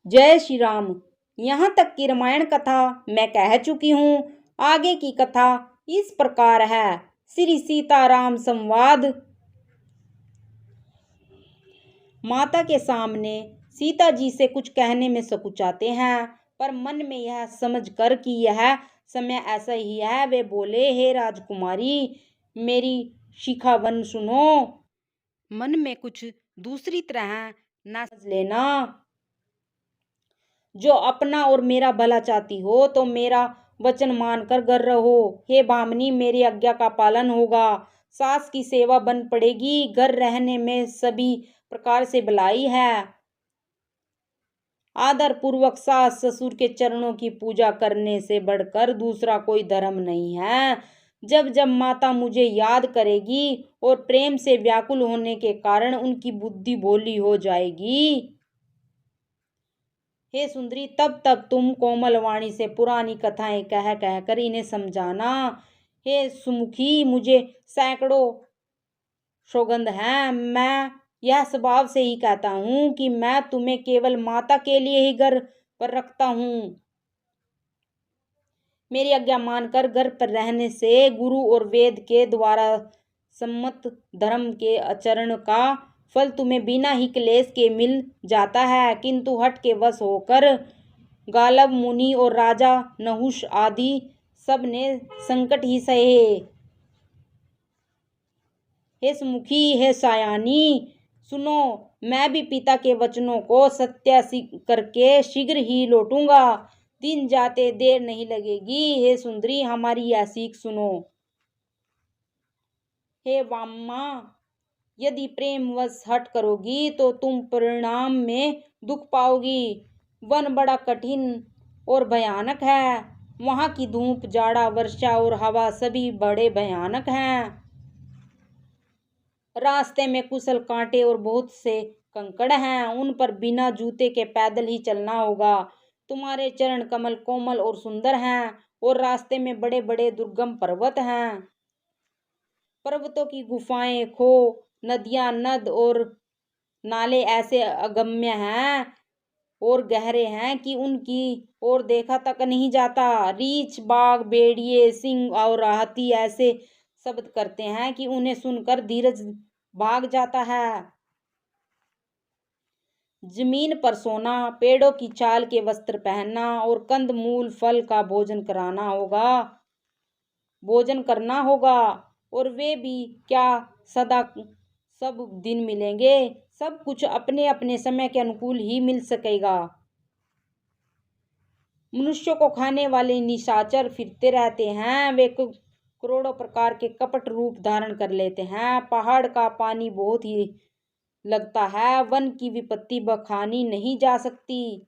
जय श्री राम। यहाँ तक की रामायण कथा मैं कह चुकी हूँ। आगे की कथा इस प्रकार है। श्री सीताराम संवाद। माता के सामने सीता जी से कुछ कहने में सकुचाते हैं, पर मन में यह समझ कर कि यह समय ऐसा ही है, वे बोले, हे राजकुमारी, मेरी शिखावन सुनो। मन में कुछ दूसरी तरह न समझ लेना। जो अपना और मेरा भला चाहती हो तो मेरा वचन मानकर घर रहो। हे भामिनी, मेरी आज्ञा का पालन होगा। सास की सेवा बन पड़ेगी। घर रहने में सभी प्रकार से भलाई है। आदर पूर्वक सास ससुर के चरणों की पूजा करने से बढ़कर दूसरा कोई धर्म नहीं है। जब जब माता मुझे याद करेगी और प्रेम से व्याकुल होने के कारण उनकी बुद्धि भोली हो जाएगी, हे सुंदरी, तब तब तुम कोमल वाणी से पुरानी कथाएं कह कह कर इन्हें समझाना। हे सुमुखी, मुझे सैकड़ों सौगंध हैं। मैं यह स्वभाव से ही कहता हूँ कि मैं तुम्हें केवल माता के लिए ही घर पर रखता हूँ। मेरी आज्ञा मानकर घर पर रहने से गुरु और वेद के द्वारा सम्मत धर्म के आचरण का फल तुम्हें बिना ही क्लेश के मिल जाता है। किंतु हठ के वश होकर गालव मुनि और राजा नहुष आदि सब ने संकट ही सहे। हे सुमुखी, हे सायानी, सुनो, मैं भी पिता के वचनों को सत्य करके शीघ्र ही लौटूंगा। दिन जाते देर नहीं लगेगी। हे सुंदरी, हमारी यह सीख सुनो। हे वामा, यदि प्रेमवश हट करोगी तो तुम परिणाम में दुख पाओगी। वन बड़ा कठिन और भयानक है। वहां की धूप, जाड़ा, वर्षा और हवा सभी बड़े भयानक हैं। रास्ते में कुशल कांटे और बहुत से कंकड़ हैं। उन पर बिना जूते के पैदल ही चलना होगा। तुम्हारे चरण कमल कोमल और सुंदर हैं और रास्ते में बड़े बड़े दुर्गम पर्वत हैं। पर्वतों की गुफाएं, खो, नदियां, नद और नाले ऐसे अगम्य हैं और गहरे हैं कि उनकी ओर देखा तक नहीं जाता। रीछ, बाघ, भेड़िए, सिंह और हाथी ऐसे शब्द करते हैं कि उन्हें सुनकर धीरज भाग जाता है। जमीन पर सोना, पेड़ों की छाल के वस्त्र पहनना और कंद मूल फल का भोजन करना होगा। और वे भी क्या सदा सब दिन मिलेंगे। सब कुछ अपने अपने समय के अनुकूल ही मिल सकेगा। मनुष्यों को खाने वाले निशाचर फिरते रहते हैं। वे करोड़ों प्रकार के कपट रूप धारण कर लेते हैं। पहाड़ का पानी बहुत ही लगता है। वन की विपत्ति बखानी नहीं जा सकती।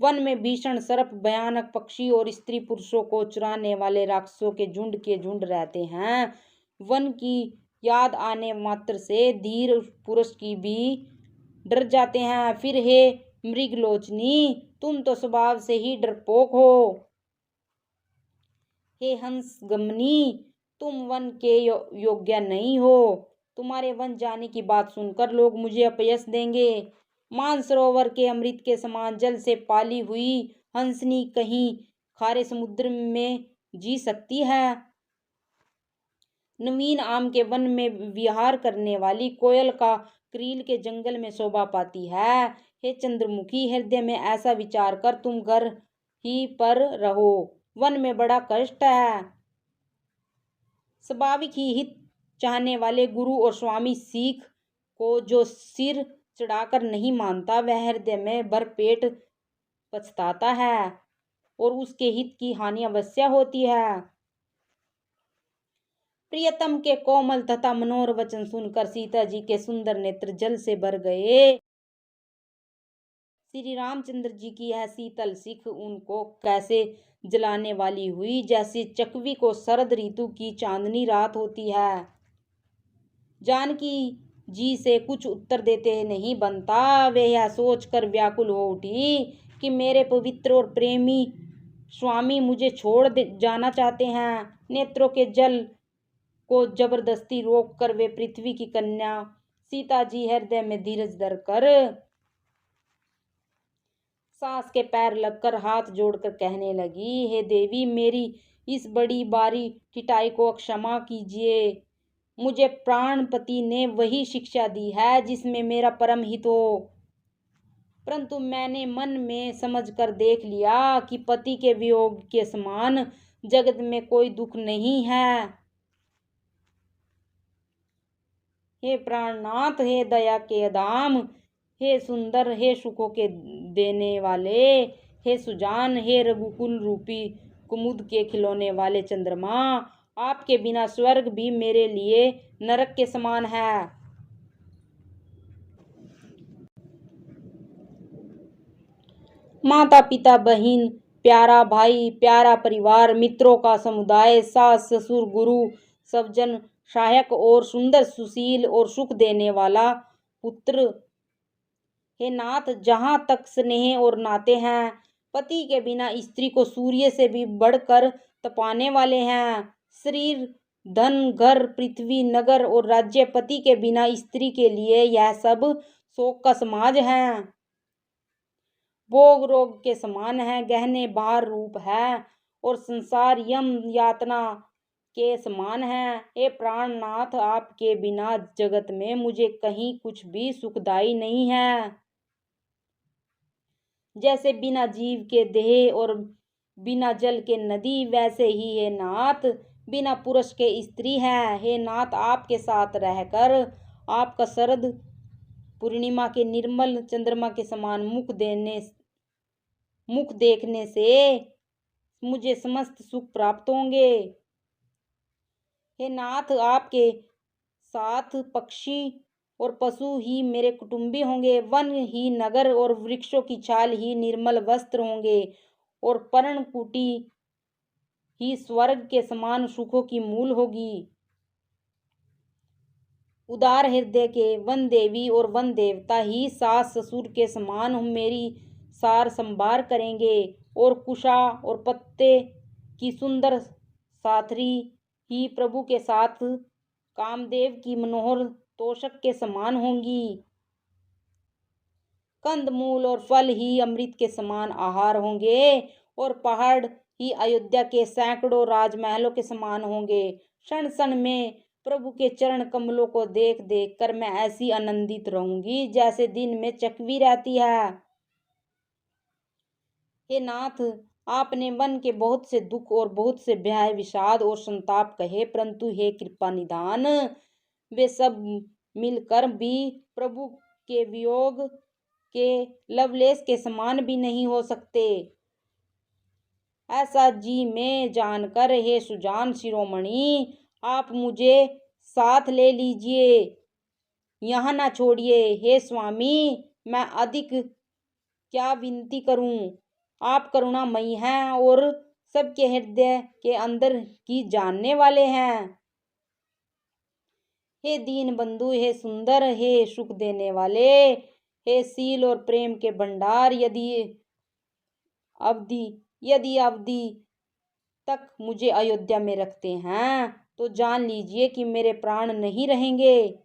वन में भीषण सर्प, भयानक पक्षी और स्त्री पुरुषों को चुराने वाले राक्षसों के झुंड रहते हैं। वन की याद आने मात्र से धीर पुरुष की भी डर जाते हैं। फिर हे मृगलोचनी, तुम तो स्वभाव से ही डरपोक हो। हे हंसगमनी, तुम वन के योग्य नहीं हो। तुम्हारे वन जाने की बात सुनकर लोग मुझे अपयश देंगे। मानसरोवर के अमृत के समान जल से पाली हुई हंसनी कहीं खारे समुद्र में जी सकती है। नवीन आम के वन में विहार करने वाली कोयल का क्रील के जंगल में शोभा पाती है। हे चंद्रमुखी, हृदय में ऐसा विचार कर तुम घर ही पर रहो। वन में बड़ा कष्ट है। स्वाभाविक ही हित चाहने वाले गुरु और स्वामी सीख को जो सिर चढ़ाकर नहीं मानता, वह हृदय में भरपेट पछताता है और उसके हित की हानि अवश्य होती है। प्रियतम के कोमल तथा मनोहर वचन सुनकर सीता जी के सुंदर नेत्र जल से भर गए। श्री रामचंद्र जी की यह शीतल सिख उनको कैसे जलाने वाली हुई, जैसे चकवी को शरद ऋतु की चांदनी रात होती है। जानकी जी से कुछ उत्तर देते नहीं बनता। वे यह सोचकर व्याकुल हो उठी कि मेरे पवित्र और प्रेमी स्वामी मुझे छोड़ जाना चाहते हैं। नेत्रों के जल को जबरदस्ती रोककर वे पृथ्वी की कन्या सीता जी हृदय में धीरज धर कर सास के पैर लगकर हाथ जोड़कर कहने लगी, हे देवी, मेरी इस बड़ी बारी ठिठाई को क्षमा कीजिए। मुझे प्राणपति ने वही शिक्षा दी है जिसमें मेरा परम हित हो, परंतु मैंने मन में समझकर देख लिया कि पति के वियोग के समान जगत में कोई दुख नहीं है। हे प्राणनाथ, हे दया के धाम, हे सुंदर, हे सुखों के देने वाले, हे सुजान, हे रघुकुल रूपी कुमुद के खिलौने वाले चंद्रमा, आपके बिना स्वर्ग भी मेरे लिए नरक के समान है। माता पिता बहन, प्यारा भाई, प्यारा परिवार, मित्रों का समुदाय, सास ससुर, गुरु, सज्जन, सहायक और सुंदर, सुशील और सुख देने वाला पुत्र, हे नाथ, जहाँ तक स्नेह और नाते हैं, पति के बिना स्त्री को सूर्य से भी बढ़कर तपाने वाले हैं। शरीर, धन, घर, पृथ्वी, नगर और राज्य, पति के बिना स्त्री के लिए यह सब शोक का समाज है, भोग रोग के समान है, गहने बाहर रूप है और संसार यम यातना के समान है। हे प्राणनाथ, आपके बिना जगत में मुझे कहीं कुछ भी सुखदाई नहीं है। जैसे बिना जीव के देह और बिना जल के नदी, वैसे ही हे नाथ बिना पुरुष के स्त्री है। हे नाथ, आपके साथ रहकर आपका शरद पूर्णिमा के निर्मल चंद्रमा के समान मुख देखने से मुझे समस्त सुख प्राप्त होंगे। हे नाथ, आपके साथ पक्षी और पशु ही मेरे कुटुंबी होंगे, वन ही नगर और वृक्षों की छाल ही निर्मल वस्त्र होंगे और पर्णकुटी ही स्वर्ग के समान सुखों की मूल होगी। उदार हृदय के वन देवी और वन देवता ही सास ससुर के समान मेरी सार संभार करेंगे और कुशा और पत्ते की सुंदर साथरी ही प्रभु के साथ कामदेव की मनोहर तोषक के समान होंगी। कंदमूल और फल ही अमृत के समान आहार होंगे और पहाड़ ही अयोध्या के सैकड़ों राजमहलों के समान होंगे। क्षण क्षण में प्रभु के चरण कमलों को देख देख कर मैं ऐसी आनंदित रहूंगी जैसे दिन में चकवी रहती है। हे नाथ, आपने मन के बहुत से दुख और बहुत से भय, विषाद और संताप कहे, परंतु हे कृपा निधान, वे सब मिलकर भी प्रभु के वियोग के लवलेश के समान भी नहीं हो सकते। ऐसा जी में जानकर हे सुजान शिरोमणि, आप मुझे साथ ले लीजिए, यहाँ ना छोड़िए। हे स्वामी, मैं अधिक क्या विनती करूं, आप करुणामयी हैं और सबके हृदय के अंदर की जानने वाले हैं। हे दीन बंधु, हे सुंदर, हे सुख देने वाले, हे शील और प्रेम के भंडार, यदि अवधि तक मुझे अयोध्या में रखते हैं तो जान लीजिए कि मेरे प्राण नहीं रहेंगे।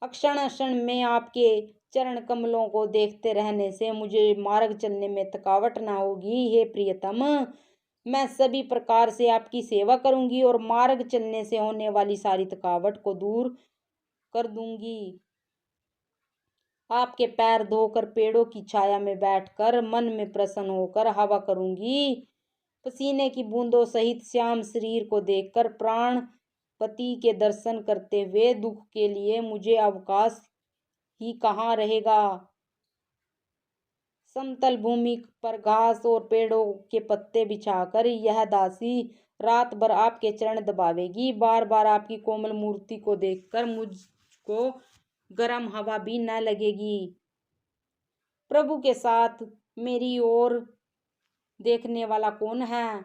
अक्षण क्षण में आपके चरण कमलों को देखते रहने से मुझे मार्ग चलने में थकावट ना होगी। हे प्रियतम, मैं सभी प्रकार से आपकी सेवा करूंगी और मार्ग चलने से होने वाली सारी थकावट को दूर कर दूंगी। आपके पैर धोकर पेड़ों की छाया में बैठकर मन में प्रसन्न होकर हवा करूंगी। पसीने की बूंदों सहित श्याम शरीर को देखकर प्राण पति के दर्शन करते हुए दुख के लिए मुझे अवकाश ही कहाँ रहेगा। समतल भूमि पर घास और पेड़ों के पत्ते बिछाकर यह दासी रात भर आपके चरण दबावेगी। बार बार आपकी कोमल मूर्ति को देखकर मुझको गर्म हवा भी न लगेगी। प्रभु के साथ मेरी ओर देखने वाला कौन है?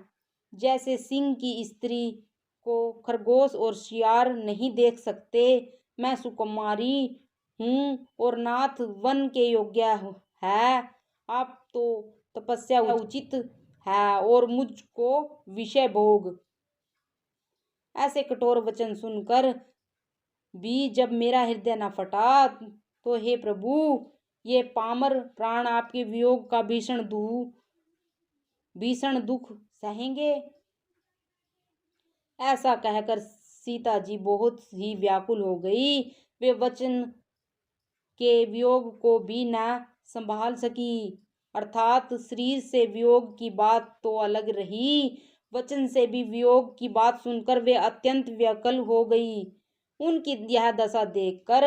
जैसे सिंह की स्त्री को खरगोश और शियार नहीं देख सकते, मैं सुकुमारी हूँ और नाथ वन के योग्य है। आप तो तपस्या उचित है और मुझको विषय भोग। ऐसे कठोर वचन सुनकर भी जब मेरा हृदय न फटा तो हे प्रभु, ये पामर प्राण आपके वियोग का भीषण दुख सहेंगे। ऐसा कहकर सीता जी बहुत ही व्याकुल हो गई। वे वचन के वियोग को भी न संभाल सकी। अर्थात शरीर से वियोग की बात तो अलग रही, वचन से भी वियोग की बात सुनकर वे अत्यंत व्याकुल हो गई। उनकी यह दशा देखकर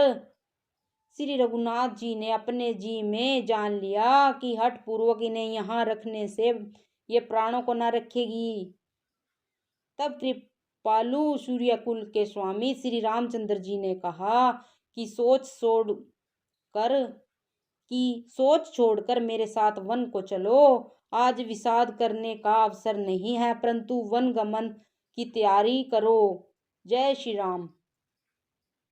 श्री रघुनाथ जी ने अपने जी में जान लिया कि हठ पूर्वक इन्हें यहाँ रखने से ये प्राणों को न रखेगी। तब कृपालु सूर्यकुल के स्वामी श्री रामचंद्र जी ने कहा कि सोच छोड़कर मेरे साथ वन को चलो। आज विषाद करने का अवसर नहीं है, परंतु वन गमन की तैयारी करो। जय श्री राम।